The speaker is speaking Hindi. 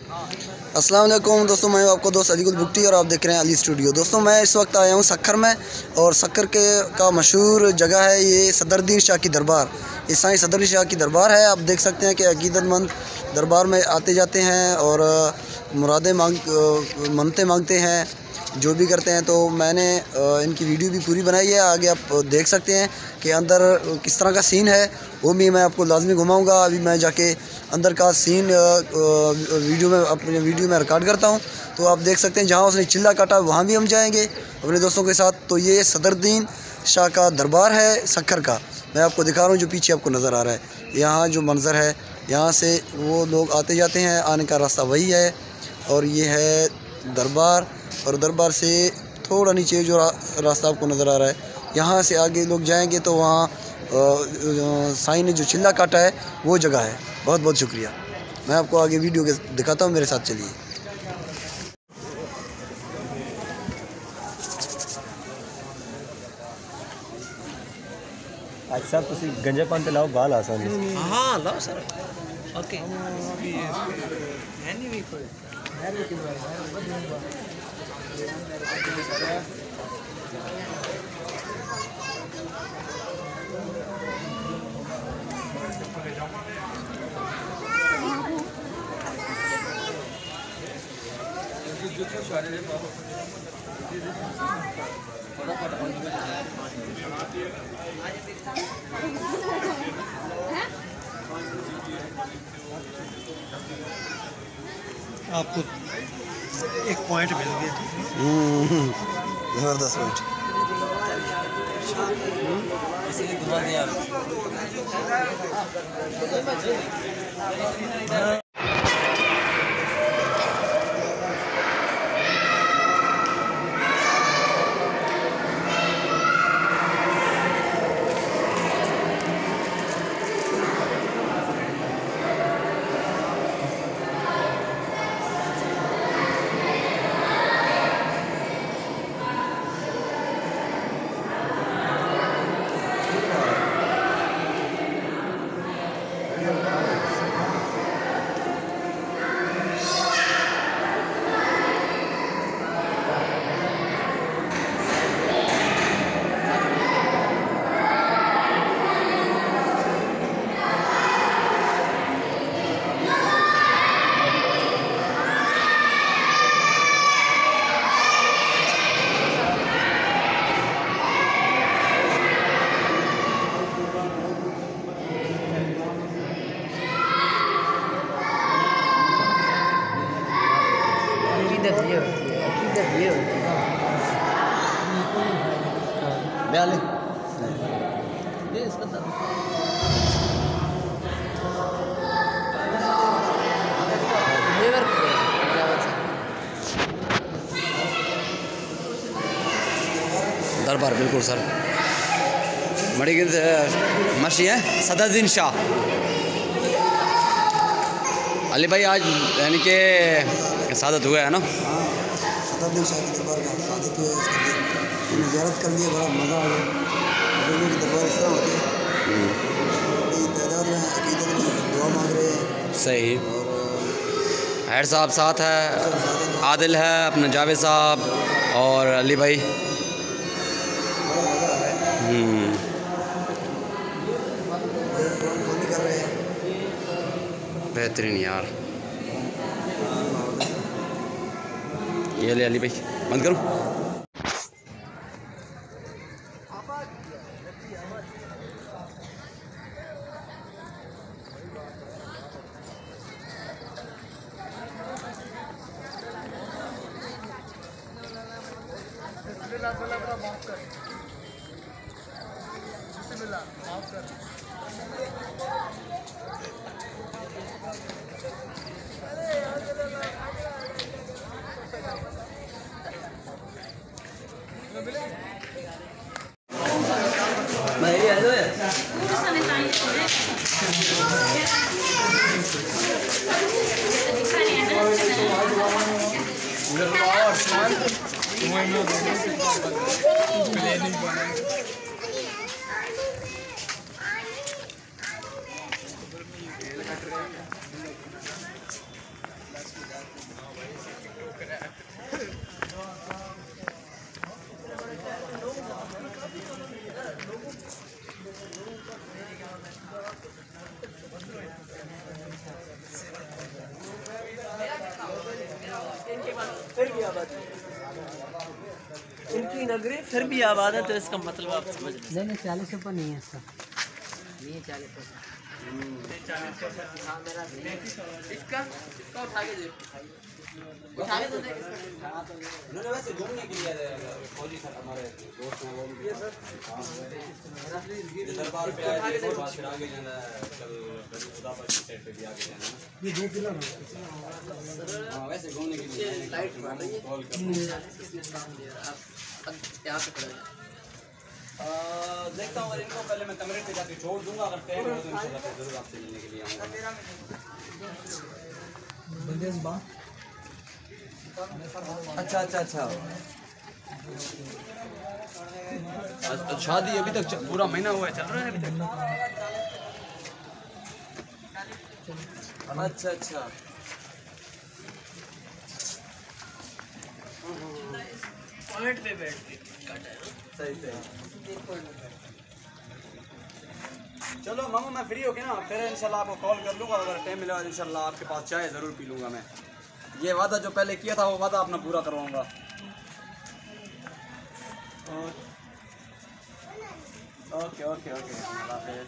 अस्सलाम वालेकुम दोस्तों, मैं आपको दोस्त अलीगुल बुकटी और आप देख रहे हैं अली स्टूडियो। दोस्तों मैं इस वक्त आया हूँ सक्खर में, और सक्खर के का मशहूर जगह है ये सदरुद्दीन शाह की दरबार। ईसाई सदरुद्दीन शाह की दरबार है। आप देख सकते हैं कि अकीदतमंद दरबार में आते जाते हैं और मुरादें मन्नतें मांगते हैं, जो भी करते हैं। तो मैंने इनकी वीडियो भी पूरी बनाई है, आगे आप देख सकते हैं कि अंदर किस तरह का सीन है, वो भी मैं आपको लाजमी घुमाऊंगा। अभी मैं जाके अंदर का सीन अपने वीडियो में रिकॉर्ड करता हूं, तो आप देख सकते हैं जहां उसने चिल्ला काटा वहां भी हम जाएंगे अपने दोस्तों के साथ। तो ये सदरुद्दीन शाह का दरबार है सक्खर का, मैं आपको दिखा रहा हूँ जो पीछे आपको नज़र आ रहा है। यहाँ जो मंज़र है, यहाँ से वो लोग आते जाते हैं, आने का रास्ता वही है। और ये है दरबार, और दरबार से थोड़ा नीचे जो रास्ता आपको नज़र आ रहा है, यहाँ से आगे लोग जाएंगे तो वहाँ साईं ने जो चिल्ला काटा है वो जगह है। बहुत बहुत शुक्रिया। मैं आपको आगे वीडियो के दिखाता हूँ, मेरे साथ चलिए। आज साहब तुसी गंजा पान ते लाओ बाल आसान है। हाँ लाओ सर। ओके आपको एक पॉइंट मिल गया। ज़बरदस्त पॉइंट। घुमा दिया दरबार बिल्कुल सर बड़ी मशी है। सदरुद्दीन शाह अली भाई आज यानी कि शहादत हुआ है ना। सदरुद्दीन शाह के दरबार का शहादत हुआ है, इसका ज़ियारत कर लिए, बड़ा मज़ा आ गया। बुजुर्गों की दरबार इस तरह होती है, बड़ी तादाद में अकीदत में दुआ मांग रहे हैं। सही। और हैड साहब साथ है, आदिल है, अपना जावेद साहब और अली भाई। बेहतरीन यार। ये ले अली भाई, बंद करो। आबादी इनकी नगरी फिर भी आबाद है, तो इसका मतलब आप समझ लें। नहीं 40 ऊपर नहीं है इसका, नहीं 40%। इसका उठा के दे, उठा के तो दे। उन्होंने वैसे घूमने के लिए फौजी सर हमारे दोस्त हैं, वो भी दरबार पे आए थे, बाद फिर आगे जाना है, कल खुदाबाद की साइड पे भी आगे जाना है। ये 2 पिलर हाँ वैसे घूमने के लिए लाइट मार रही है, कॉल कर अब यहाँ पे खड़े हैं। देखता हूँ, अगर इनको पहले मैं कमरे पे जाके छोड़ दूंगा, अगर टाइम हो तो इंशाल्लाह फिर जरूर आपसे मिलने के लिए आऊँगा। बंदेज बा अच्छा अच्छा अच्छा, शादी अभी तक पूरा महीना हुआ है, चल रहा है अभी तक? अच्छा अच्छा, पॉइंट पे बैठ के काटा है। सही सही। चलो मामू मैं फ्री हो के ना फिर इंशाल्लाह आपको कॉल कर लूँगा, अगर टाइम मिला इंशाल्लाह आपके पास चाय ज़रूर पी लूँगा। मैं ये वादा जो पहले किया था वो वादा अपना पूरा करवाऊँगा। ओके ओके ओके, अल्लाह हाफ़िज़।